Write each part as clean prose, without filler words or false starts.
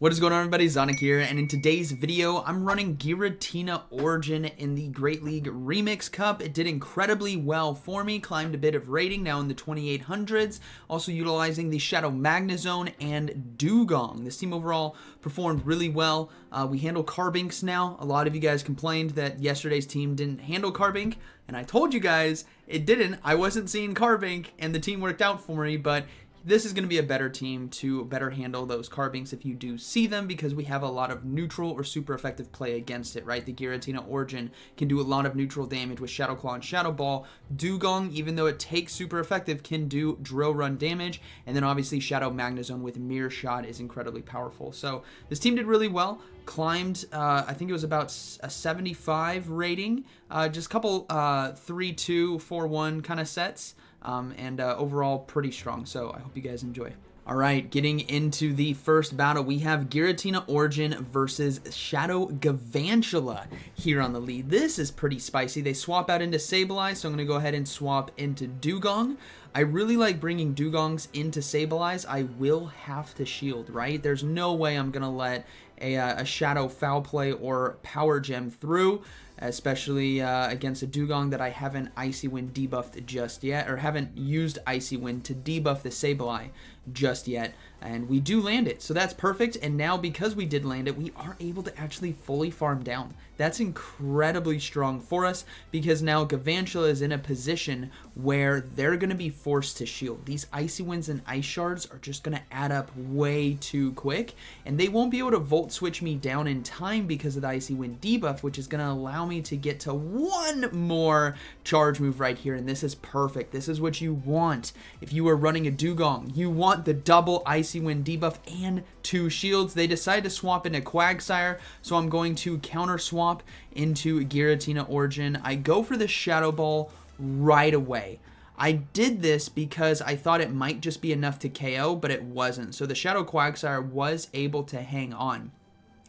What is going on, everybody? ZyoniK here, and in today's video, I'm running Giratina Origin in the Great League Remix Cup. It did incredibly well for me, climbed a bit of rating, now in the 2800s, also utilizing the Shadow Magnezone and Dewgong. This team overall performed really well. We handle Carbinks now. A lot of you guys complained that yesterday's team didn't handle Carbink, and I told you guys it didn't. I wasn't seeing Carbink, and the team worked out for me, but this is going to be a better team to better handle those Carbinks if you do see them, because we have a lot of neutral or super effective play against it, right? The Giratina Origin can do a lot of neutral damage with Shadow Claw and Shadow Ball. Dewgong, even though it takes super effective, can do drill run damage. And then obviously Shadow Magnezone with Mirror Shot is incredibly powerful. So this team did really well. Climbed, I think it was about a 75 rating, just a couple 3-2, 4-1 kind of sets. And overall pretty strong, so I hope you guys enjoy. Alright, getting into the first battle, we have Giratina Origin versus Shadow Galvantula here on the lead. This is pretty spicy. They swap out into Sableye, so I'm going to go ahead and swap into Dewgong. I really like bringing Dugongs into Sableyes. I will have to shield, right? There's no way I'm going to let a Shadow Foul Play or Power Gem through, especially against a Dewgong that I haven't Icy Wind debuffed just yet, or haven't used Icy Wind to debuff the Sableye just yet. And we do land it, so that's perfect. And now because we did land it, we are able to actually fully farm down. That's incredibly strong for us, because now Galvantula is in a position where they're going to be forced to shield. These Icy Winds and Ice Shards are just going to add up way too quick, and they won't be able to Volt Switch me down in time because of the Icy Wind debuff, which is going to allow me to get to one more charge move right here, and this is perfect. This is what you want. If you are running a Dewgong, you want the double Icy Wind debuff and 2 shields. They decide to swap into Quagsire, so I'm going to counter swap into Giratina Origin. I go for the Shadow Ball right away. I did this because I thought it might just be enough to KO, but it wasn't. So the Shadow Quagsire was able to hang on.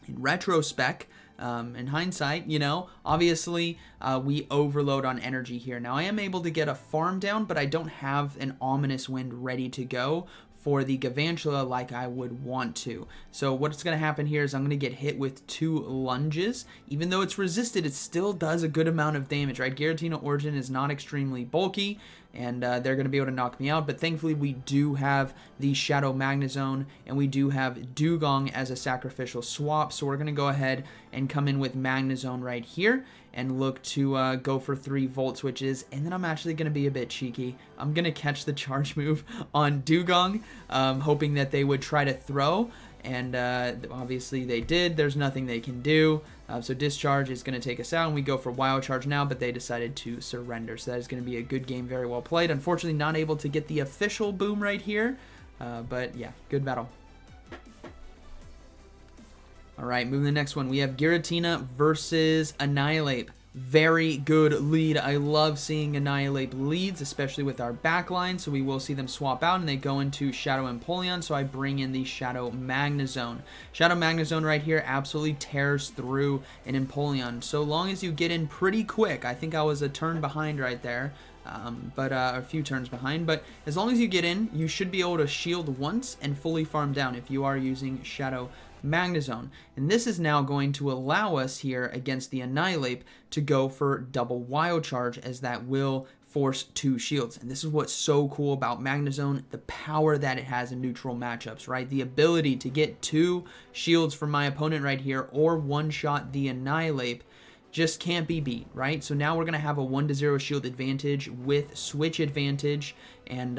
In retrospect, in hindsight, you know, obviously we overload on energy here. Now I am able to get a farm down, but I don't have an Ominous Wind ready to go for the Galvantula like I would want to. So what's going to happen here is I'm going to get hit with 2 lunges. Even though it's resisted, it still does a good amount of damage, right? Giratina Origin is not extremely bulky, and they're going to be able to knock me out. But thankfully, we do have the Shadow Magnezone, and we do have Dewgong as a sacrificial swap. So we're going to go ahead and come in with Magnezone right here and look to go for 3 Volt Switches. And then I'm actually going to be a bit cheeky. I'm going to catch the charge move on Dewgong, hoping that they would try to throw. And obviously they did. There's nothing they can do. So Discharge is going to take us out, and we go for Wild Charge now, but they decided to surrender. So that is going to be a good game, very well played. Unfortunately, not able to get the official boom right here. But yeah, good battle. Alright, moving to the next one. We have Giratina versus Annihilate. Very good lead. I love seeing Annihilate leads, especially with our backline. So we will see them swap out, and they go into Shadow Empoleon. So I bring in the Shadow Magnezone. Shadow Magnezone right here absolutely tears through an Empoleon. So long as you get in pretty quick. I think I was a turn behind right there. But a few turns behind, but as long as you get in, you should be able to shield once and fully farm down if you are using Shadow Magnezone. And this is now going to allow us here against the Annihilate to go for double Wild Charge, as that will force 2 shields. And this is what's so cool about Magnezone, the power that it has in neutral matchups, right? The ability to get 2 shields from my opponent right here, or one-shot the Annihilate, just can't be beat, right? So now we're going to have a 1-0 shield advantage with switch advantage, and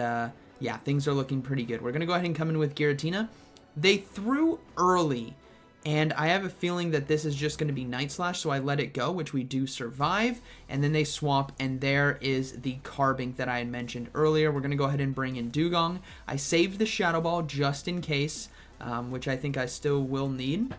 yeah, things are looking pretty good. We're going to go ahead and come in with Giratina. They threw early, and I have a feeling that this is just going to be Night Slash, so I let it go, which we do survive, and then they swap, and there is the Carbink that I had mentioned earlier. We're going to go ahead and bring in Dewgong. I saved the Shadow Ball just in case, which I think I still will need.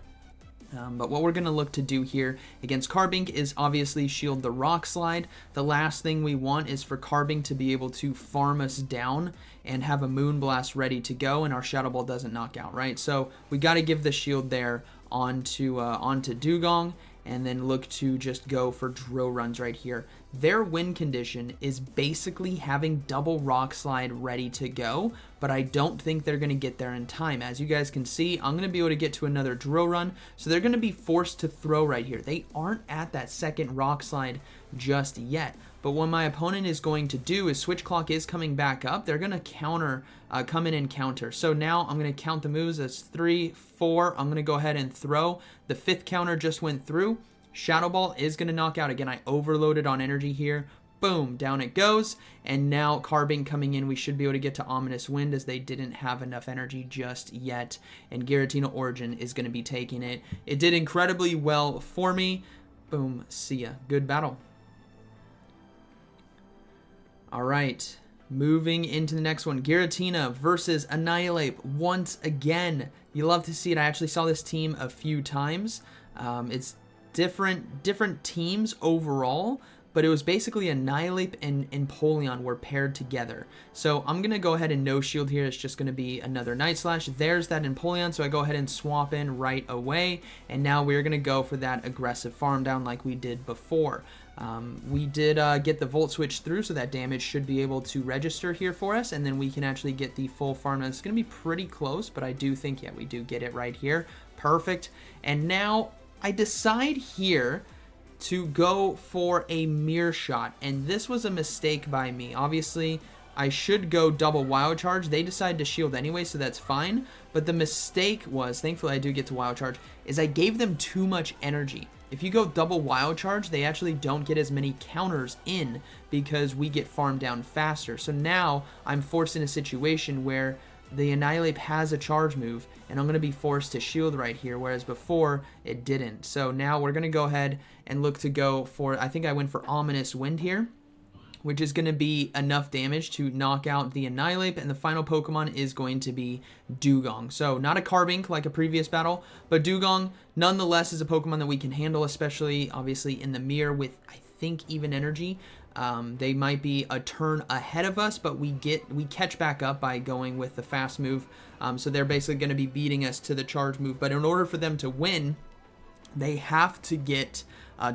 But what we're going to look to do here against Carbink is obviously shield the Rock Slide. The last thing we want is for Carbink to be able to farm us down and have a Moonblast ready to go, and our Shadow Ball doesn't knock out, right? So we got to give the shield there onto Dewgong, and then look to just go for drill runs right here. Their win condition is basically having double Rock Slide ready to go, but I don't think they're going to get there in time. As you guys can see, I'm going to be able to get to another drill run, so they're going to be forced to throw right here. They aren't at that second Rock Slide just yet. But what my opponent is going to do is Switch Clock is coming back up. They're going to counter, come in and counter. So now I'm going to count the moves as 3, 4. I'm going to go ahead and throw. The 5th counter just went through. Shadow Ball is going to knock out. Again, I overloaded on energy here. Boom, down it goes. And now Carbink coming in, we should be able to get to Ominous Wind as they didn't have enough energy just yet. And Giratina Origin is going to be taking it. It did incredibly well for me. Boom, see ya. Good battle. All right, moving into the next one. Giratina versus Annihilate once again. You love to see it. I actually saw this team a few times. It's different teams overall, but it was basically Annihilate and Empoleon were paired together. So I'm going to go ahead and no shield here. It's just going to be another Night Slash. There's that Empoleon, so I go ahead and swap in right away. And now we're going to go for that aggressive farm down like we did before. We did get the Volt Switch through, so that damage should be able to register here for us, and then we can actually get the full farm down. It's going to be pretty close, but I do think, yeah, we do get it right here. Perfect. And now I decide here to go for a Mirror Shot, and this was a mistake by me. Obviously, I should go double Wild Charge. They decide to shield anyway, so that's fine. But the mistake was, thankfully I do get to Wild Charge, is I gave them too much energy. If you go double Wild Charge, they actually don't get as many counters in because we get farmed down faster. So now I'm forced in a situation where the Annihilate has a charge move, and I'm going to be forced to shield right here, whereas before it didn't. So now we're going to go ahead and look to go for, I think I went for Ominous Wind here, which is going to be enough damage to knock out the Annihilate, and the final Pokemon is going to be Dewgong. So not a Carbink like a previous battle, but Dewgong nonetheless is a Pokemon that we can handle, especially obviously in the mirror with, I think, even energy. They might be a turn ahead of us, but we catch back up by going with the fast move. So they're basically going to be beating us to the charge move, but in order for them to win, they have to get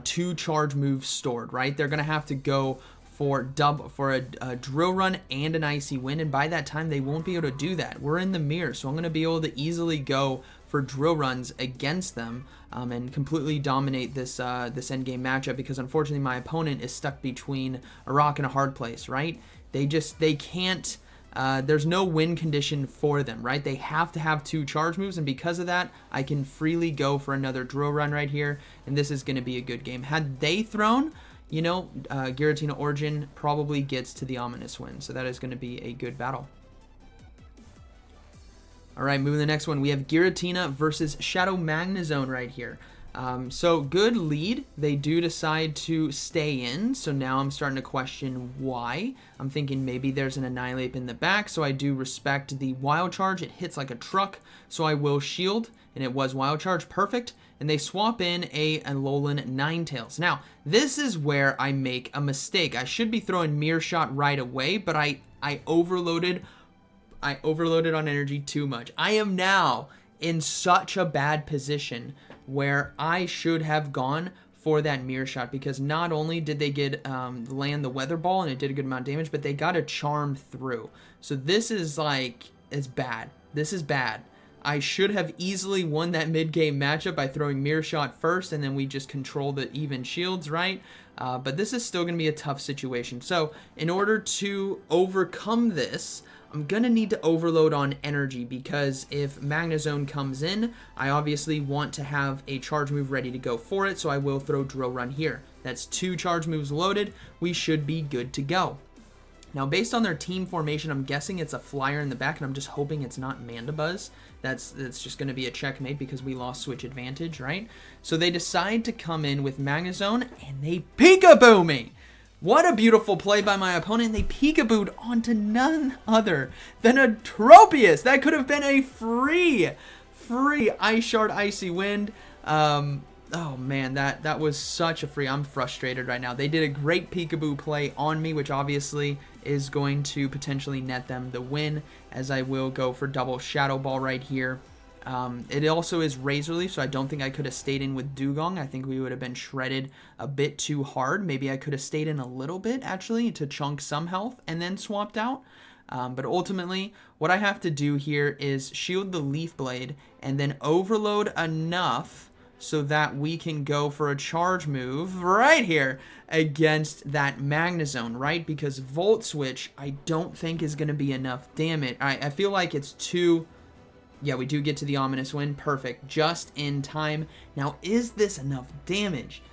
2 charge moves stored, right? They're going to have to go for a drill run and an icy wind, and by that time they won't be able to do that. We're in the mirror, so I'm going to be able to easily go for drill runs against them and completely dominate this this endgame matchup, because unfortunately my opponent is stuck between a rock and a hard place, right? They can't, there's no win condition for them, right? They have to have 2 charge moves, and because of that, I can freely go for another drill run right here, and this is going to be a good game. Had they thrown, you know, Giratina Origin probably gets to the Ominous Wind, so that is going to be a good battle. All right, moving to the next one, we have Giratina versus Shadow Magnezone right here. So good lead. They do decide to stay in, so now I'm starting to question why. I'm thinking maybe there's an Annihilate in the back, so I do respect the Wild Charge. It hits like a truck, so I will shield, and it was Wild Charge, perfect. And they swap in a Alolan Ninetales. Now, this is where I make a mistake. I should be throwing Mirror Shot right away, but I overloaded on energy too much. I am now in such a bad position where I should have gone for that Mirror Shot, because not only did they get land the Weather Ball and it did a good amount of damage, but they got a Charm through. So this is like, it's bad. This is bad. I should have easily won that mid-game matchup by throwing Mirror Shot first, and then we just control the even shields, right? But this is still going to be a tough situation. So in order to overcome this, I'm going to need to overload on energy, because if Magnezone comes in, I obviously want to have a charge move ready to go for it, so I will throw Drill Run here. That's 2 charge moves loaded. We should be good to go. Now, based on their team formation, I'm guessing it's a Flyer in the back, and I'm just hoping it's not Mandibuzz. That's just going to be a checkmate because we lost switch advantage, right? So they decide to come in with Magnezone, and they Peekaboo me! What a beautiful play by my opponent. They Peekabooed onto none other than a Tropius. That could have been a free Ice Shard Icy Wind. Oh man, that was such a free. I'm frustrated right now. They did a great Peekaboo play on me, which obviously is going to potentially net them the win, as I will go for double Shadow Ball right here. It also is Razor Leaf, so I don't think I could have stayed in with Dewgong. I think we would have been shredded a bit too hard. Maybe I could have stayed in a little bit, actually, to chunk some health and then swapped out. But ultimately, what I have to do here is shield the Leaf Blade and then overload enough so that we can go for a charge move right here against that Magnezone, right? Because Volt Switch, I don't think is going to be enough damage. I feel like it's too... Yeah, we do get to the Ominous Wind. Perfect. Just in time. Now, is this enough damage?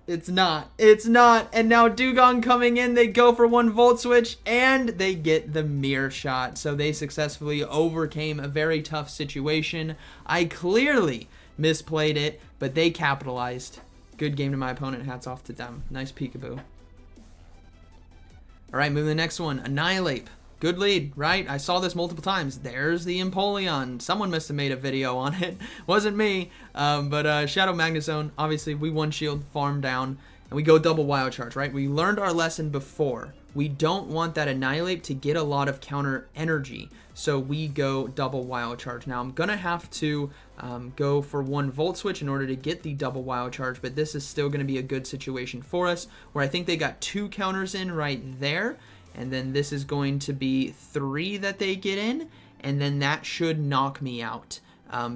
It's not. It's not. And now Dewgong coming in. They go for one Volt Switch, and they get the Mirror Shot. So they successfully overcame a very tough situation. I clearly misplayed it, but they capitalized. Good game to my opponent. Hats off to them. Nice peekaboo. All right, moving to the next one. Annihilate. Good lead, right? I saw this multiple times. There's the Empoleon. Someone must have made a video on it. Wasn't me. But Shadow Magnezone, obviously, we one shield, farm down, and we go double Wild Charge, right? We learned our lesson before. We don't want that Annihilate to get a lot of counter energy, so we go double Wild Charge. Now, I'm going to have to go for one Volt Switch in order to get the double Wild Charge, but this is still going to be a good situation for us, where I think they got 2 counters in right there. And then this is going to be 3 that they get in, and then that should knock me out.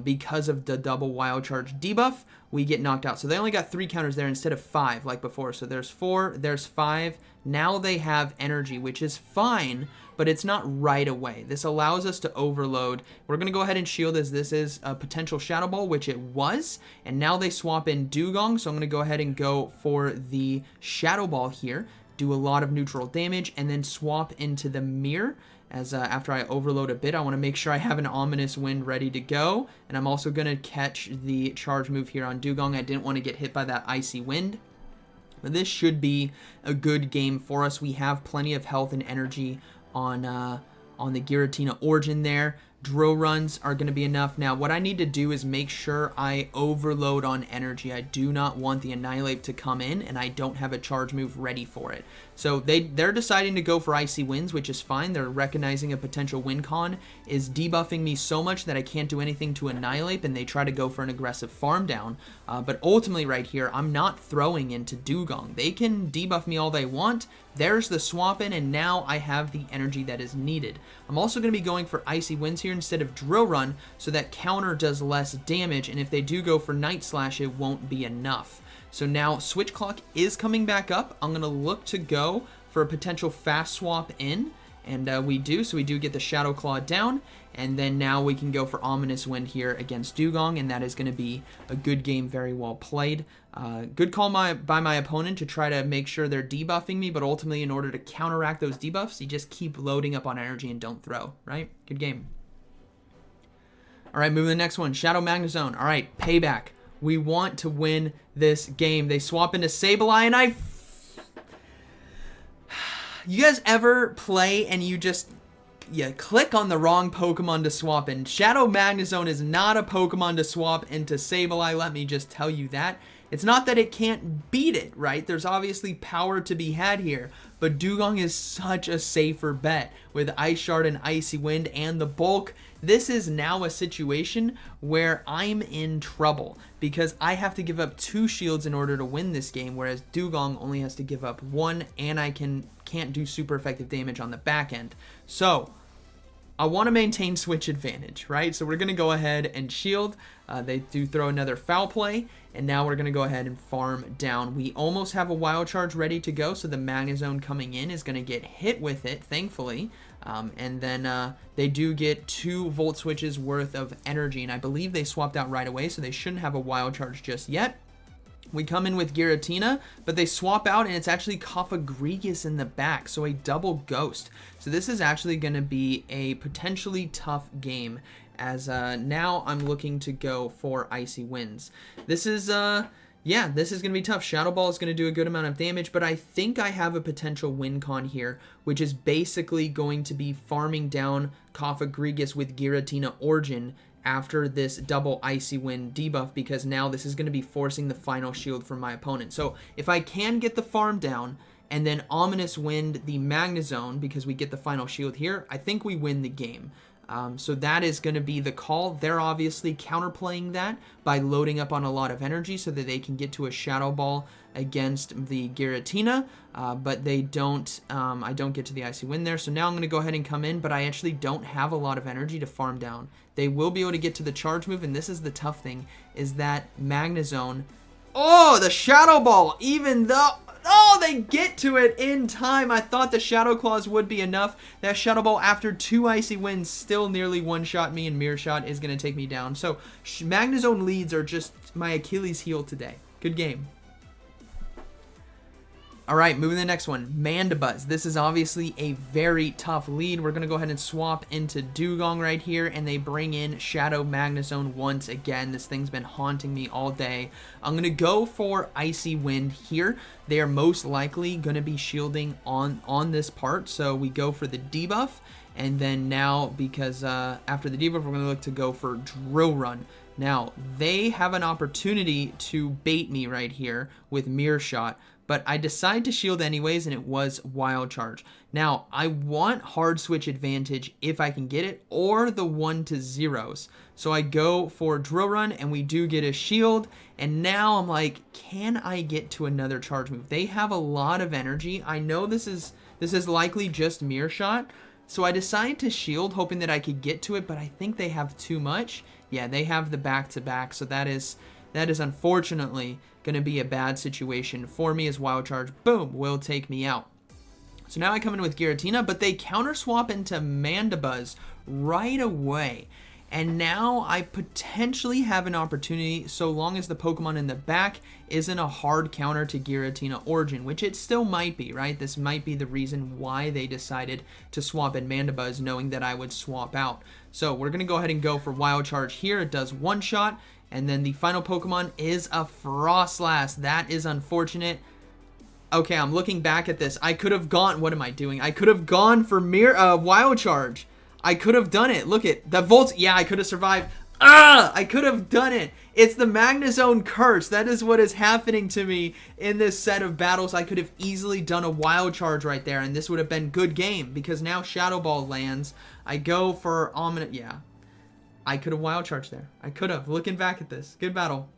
Because of the double Wild Charge debuff, we get knocked out. So they only got 3 counters there instead of 5 like before. So there's 4, there's 5. Now they have energy, which is fine, but it's not right away. This allows us to overload. We're going to go ahead and shield as this is a potential Shadow Ball, which it was. And now they swap in Dewgong, so I'm going to go ahead and go for the Shadow Ball here. Do a lot of neutral damage, and then swap into the Mirror. As after I overload a bit, I want to make sure I have an Ominous Wind ready to go. And I'm also going to catch the charge move here on Dewgong. I didn't want to get hit by that Icy Wind. But this should be a good game for us. We have plenty of health and energy on the Giratina Origin there. Drill runs are going to be enough. Now, what I need to do is make sure I overload on energy. I do not want the Annihilate to come in, and I don't have a charge move ready for it. So they're deciding to go for Icy Winds, which is fine. They're recognizing a potential win con is debuffing me so much that I can't do anything to Annihilate, and they try to go for an aggressive farm down. But ultimately right here, I'm not throwing into Dewgong. They can debuff me all they want. There's the swap in, and now I have the energy that is needed. I'm also going to be going for Icy Winds here instead of Drill Run, so that counter does less damage, and if they do go for Night Slash, it won't be enough. So now Switch Clock is coming back up. I'm going to look to go for a potential fast swap in, and we do, so we do get the Shadow Claw down, and then now we can go for Ominous Wind here against Dewgong, and that is going to be a good game, very well played. Good call by my opponent to try to make sure they're debuffing me, but ultimately in order to counteract those debuffs, you just keep loading up on energy and don't throw, right? Good game. All right, moving to the next one, Shadow Magnezone. All right, payback. We want to win this game. They swap into Sableye, and you guys ever play and you click on the wrong Pokemon to swap in? Shadow Magnezone is not a Pokemon to swap into Sableye, let me just tell you that. It's not that it can't beat it, right? There's obviously power to be had here, but Dewgong is such a safer bet with Ice Shard and Icy Wind and the bulk. This is now a situation where I'm in trouble because I have to give up 2 shields in order to win this game, whereas Dewgong only has to give up 1, and I can't do super effective damage on the back end. So I want to maintain switch advantage, right? So we're going to go ahead and shield. They do throw another foul play, and now we're going to go ahead and farm down. We almost have a Wild Charge ready to go, so the Magnezone coming in is going to get hit with it, thankfully. And then they do get 2 Volt Switches worth of energy, and I believe they swapped out right away, so they shouldn't have a Wild Charge just yet. We come in with Giratina, but they swap out, and it's actually Cofagrigus in the back, so a double Ghost. So this is actually going to be a potentially tough game, as now I'm looking to go for Icy Winds. This is, yeah, this is going to be tough. Shadow Ball is going to do a good amount of damage, but I think I have a potential win con here, which is basically going to be farming down Cofagrigus with Giratina Origin after this double Icy Wind debuff, because now this is going to be forcing the final shield from my opponent. So if I can get the farm down and then Ominous Wind the Magnezone, because we get the final shield here, I think we win the game. So that is going to be the call. They're obviously counterplaying that by loading up on a lot of energy so that they can get to a Shadow Ball against the Giratina, but they don't. I don't get to the Icy Wind there, so now I'm going to go ahead and come in, but I actually don't have a lot of energy to farm down. They will be able to get to the charge move, and this is the tough thing, is that Magnezone. Oh, the Shadow Ball, even though... Oh, they get to it in time. I thought the Shadow Claws would be enough. That Shadow Ball, after 2 Icy Winds, still nearly one-shot me, and Mirror Shot is going to take me down. So, Magnezone leads are just my Achilles heel today. Good game. Alright, moving to the next one. Mandibuzz. This is obviously a very tough lead. We're going to go ahead and swap into Dewgong right here, and they bring in Shadow Magnezone once again. This thing's been haunting me all day. I'm going to go for Icy Wind here. They are most likely going to be shielding on this part, so we go for the debuff. And then now, because after the debuff, we're going to look to go for Drill Run. Now, they have an opportunity to bait me right here with Mirror Shot, but I decide to shield anyways, and it was Wild Charge. Now, I want Hard Switch advantage if I can get it, or the 1-0s. So I go for Drill Run, and we do get a shield, and now I'm like, can I get to another charge move? They have a lot of energy. I know this is likely just Mirror Shot, so I decided to shield, hoping that I could get to it, but I think they have too much. Yeah, they have the back-to-back, so that is unfortunately going to be a bad situation for me, as Wild Charge, boom, will take me out. So now I come in with Giratina, but they counter swap into Mandibuzz right away. And now I potentially have an opportunity, so long as the Pokemon in the back isn't a hard counter to Giratina Origin, which it still might be, right? This might be the reason why they decided to swap in Mandibuzz, knowing that I would swap out. So we're going to go ahead and go for Wild Charge here. It does one shot. And then the final Pokemon is a Frostlass. That is unfortunate. Okay, I'm looking back at this. I could have gone... What am I doing? I could have gone for Wild Charge. I could have done it. Look at the Volt. Yeah, I could have survived. I could have done it. It's the Magnezone curse. That is what is happening to me in this set of battles. I could have easily done a Wild Charge right there, and this would have been good game, because now Shadow Ball lands. I go for Ominous... Yeah. I could have Wild Charged there. I could have. Looking back at this. Good battle.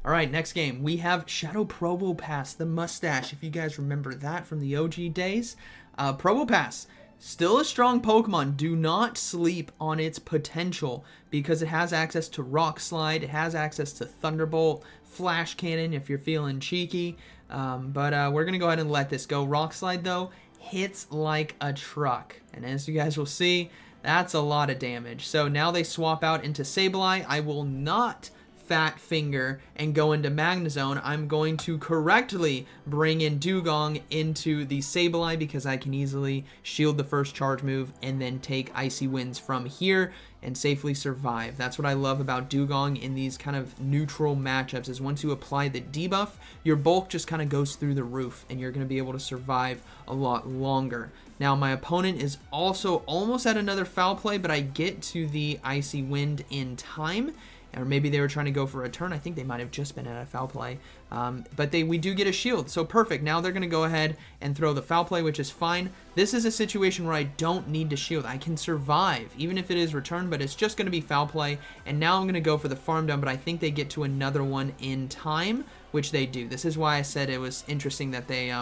Alright, next game. We have Shadow Probopass, the mustache. If you guys remember that from the OG days. Probopass, still a strong Pokemon. Do not sleep on its potential, because it has access to Rock Slide. It has access to Thunderbolt, Flash Cannon if you're feeling cheeky. But we're going to go ahead and let this go. Rock Slide, though, hits like a truck. And as you guys will see... That's a lot of damage. So now they swap out into Sableye. I will not Fat Finger and go into Magnezone. I'm going to correctly bring in Dewgong into the Sableye, because I can easily shield the first charge move and then take Icy Winds from here and safely survive. That's what I love about Dewgong in these kind of neutral matchups, is once you apply the debuff, your bulk just kind of goes through the roof, and you're going to be able to survive a lot longer. Now, my opponent is also almost at another foul play, but I get to the Icy Wind in time. Or maybe they were trying to go for a turn. I think they might have just been at a foul play. But we do get a shield, so perfect. Now they're going to go ahead and throw the foul play, which is fine. This is a situation where I don't need to shield. I can survive, even if it is return, but it's just going to be foul play. And now I'm going to go for the farm down, but I think they get to another one in time, which they do. This is why I said it was interesting that they...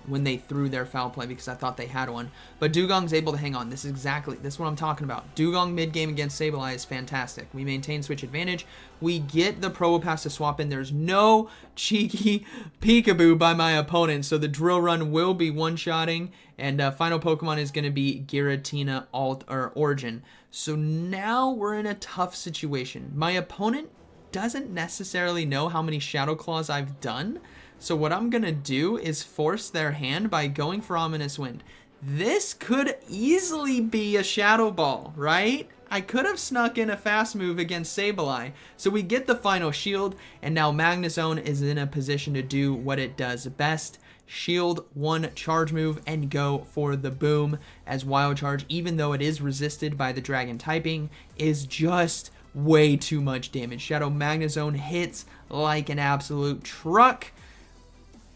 when they threw their foul play, because I thought they had one. But Dewgong's able to hang on. This is what I'm talking about. Dewgong mid-game against Sableye is fantastic. We maintain switch advantage. We get the Probopass to swap in. There's no cheeky peekaboo by my opponent, so the Drill Run will be one-shotting, and final Pokemon is going to be Giratina Origin. So now we're in a tough situation. My opponent doesn't necessarily know how many Shadow Claws I've done, so what I'm going to do is force their hand by going for Ominous Wind. This could easily be a Shadow Ball, right? I could have snuck in a fast move against Sableye. So we get the final shield, and now Magnezone is in a position to do what it does best. Shield one charge move and go for the boom, as Wild Charge, even though it is resisted by the Dragon typing, is just way too much damage. Shadow Magnezone hits like an absolute truck.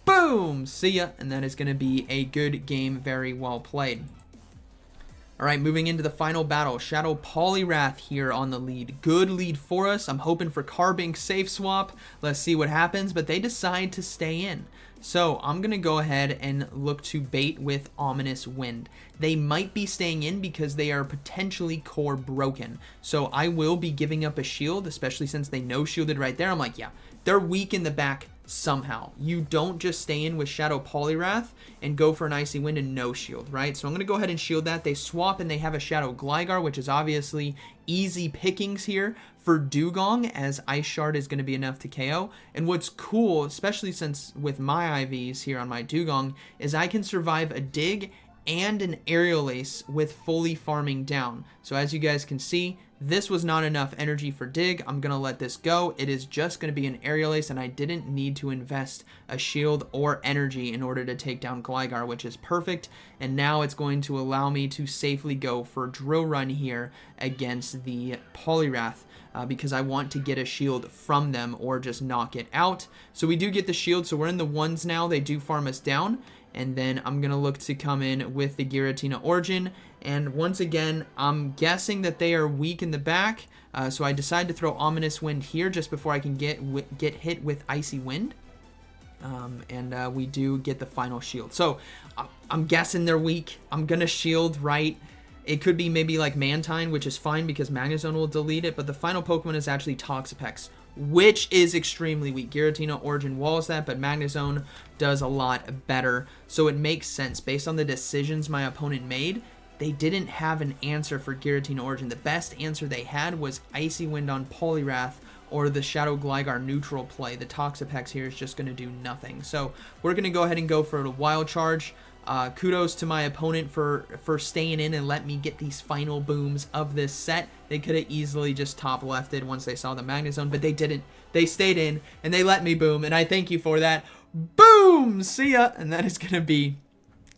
Boom! See ya! And that is going to be a good game, very well played. All right, moving into the final battle, Shadow Poliwrath here on the lead. Good lead for us. I'm hoping for Carbink safe swap. Let's see what happens, but they decide to stay in. So I'm going to go ahead and look to bait with Ominous Wind. They might be staying in because they are potentially core broken. So I will be giving up a shield, especially since they no-shielded right there. I'm like, yeah, they're weak in the back somehow. You don't just stay in with Shadow Poliwrath and go for an Icy Wind and no shield, right? So I'm going to go ahead and shield that. They swap and they have a Shadow Gligar, which is obviously easy pickings here for Dewgong, as Ice Shard is going to be enough to KO. And what's cool, especially since with my IVs here on my Dewgong, is I can survive a dig and an Aerial Ace with fully farming down. So as you guys can see, this was not enough energy for dig. I'm going to let this go. It is just going to be an Aerial Ace, and I didn't need to invest a shield or energy in order to take down Gligar, which is perfect. And now it's going to allow me to safely go for Drill Run here against the Poliwrath. Because I want to get a shield from them or just knock it out. So we do get the shield, so we're in the ones now. They do farm us down. And then I'm going to look to come in with the Giratina Origin. And once again, I'm guessing that they are weak in the back. So I decide to throw Ominous Wind here just before I can get hit with Icy Wind. And we do get the final shield. So I'm guessing they're weak. I'm going to shield right. It could be maybe like Mantine, which is fine because Magnezone will delete it. But the final Pokemon is actually Toxapex, which is extremely weak. Giratina Origin walls that, but Magnezone does a lot better. So it makes sense. Based on the decisions my opponent made, they didn't have an answer for Giratina Origin. The best answer they had was Icy Wind on Poliwrath or the Shadow Gligar neutral play. The Toxapex here is just going to do nothing. So we're going to go ahead and go for a Wild Charge. Kudos to my opponent for staying in and let me get these final booms of this set. They could have easily just top lefted once they saw the Magnezone, but they didn't. They stayed in and they let me boom, and I thank you for that. Boom! See ya! And that is going to be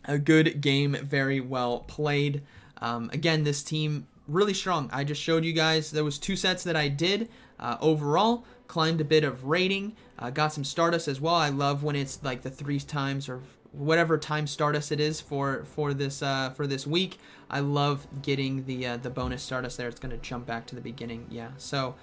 a good game. Very well played. Again, this team really strong. I just showed you guys there was 2 sets that I did overall. Climbed a bit of rating. Got some Stardust as well. I love when it's like the 3 times or whatever time Stardust it is for this week. I love getting the bonus Stardust there. It's going to jump back to the beginning. Yeah. So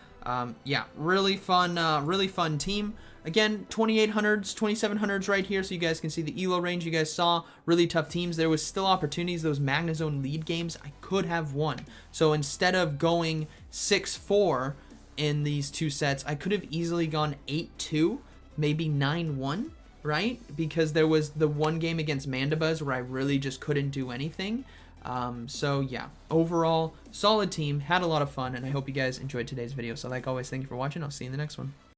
yeah, really fun team. Again, 2800s, 2700s right here, so you guys can see the elo range. You guys saw really tough teams. There was still opportunities. Those Magnezone lead games I could have won. So instead of going 6-4 in these 2 sets, I could have easily gone 8-2, maybe 9-1. Right? Because there was the one game against Mandibuzz where I really just couldn't do anything. So yeah, overall, solid team, had a lot of fun, and I hope you guys enjoyed today's video. So like always, thank you for watching. I'll see you in the next one.